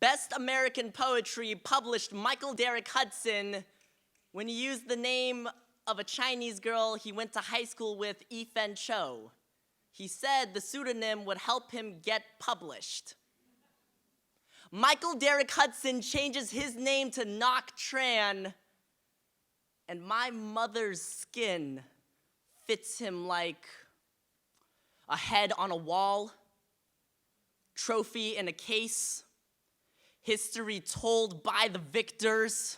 Best American Poetry published Michael Derrick Hudson when he used the name of a Chinese girl he went to high school with, Yifen Cho. He said the pseudonym would help him get published. Michael Derrick Hudson changes his name to Ngoc Tran, and my mother's skin fits him like a head on a wall, trophy in a case, history told by the victors.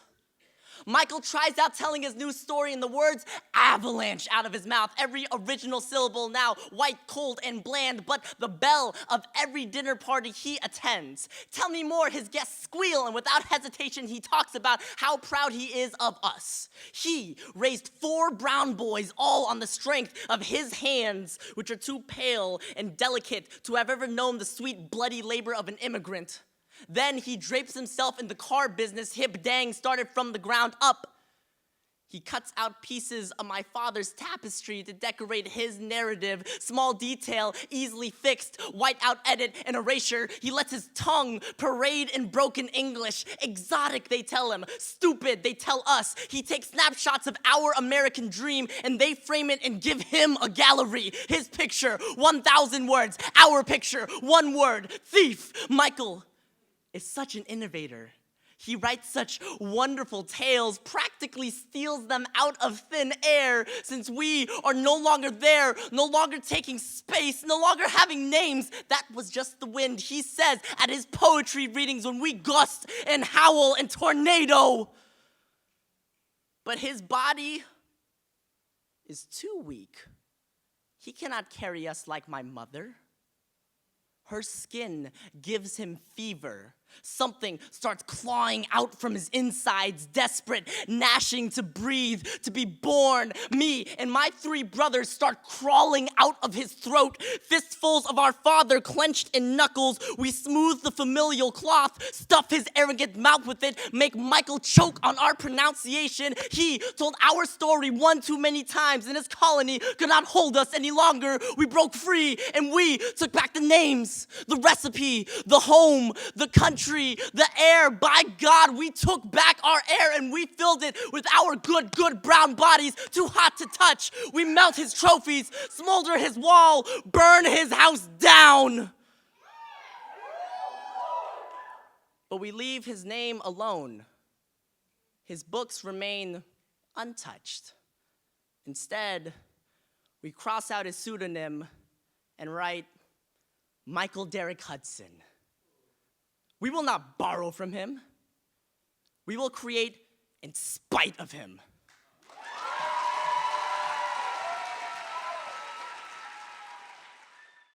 Michael tries out telling his new story, and the words avalanche out of his mouth. Every original syllable now white, cold, and bland, but the bell of every dinner party he attends. Tell me more, his guests squeal, and without hesitation he talks about how proud he is of us. He raised 4 brown boys, all on the strength of his hands, which are too pale and delicate to have ever known the sweet, bloody labor of an immigrant. Then he drapes himself in the car business, hip dang, started from the ground up. He cuts out pieces of my father's tapestry to decorate his narrative. Small detail, easily fixed, white out edit and erasure. He lets his tongue parade in broken English. Exotic, they tell him. Stupid, they tell us. He takes snapshots of our American dream and they frame it and give him a gallery. His picture, 1,000 words. Our picture, 1 word. Thief. Michael is such an innovator. He writes such wonderful tales, practically steals them out of thin air, since we are no longer there, no longer taking space, no longer having names. That was just the wind, he says at his poetry readings when we gust and howl and tornado. But his body is too weak. He cannot carry us like my mother. Her skin gives him fever. Something starts clawing out from his insides, desperate, gnashing to breathe, to be born. Me and my 3 brothers start crawling out of his throat. Fistfuls of our father clenched in knuckles. We smooth the familial cloth, stuff his arrogant mouth with it, make Michael choke on our pronunciation. He told our story one too many times, and his colony could not hold us any longer. We broke free, and we took back the names, the recipe, the home, the country, the air. By God, we took back our air and we filled it with our good brown bodies, too hot to touch. We melt his trophies, smolder his wall, burn his house down. But we leave his name alone. His books remain untouched. Instead, we cross out his pseudonym and write Michael Derrick Hudson. We will not borrow from him. We will create in spite of him.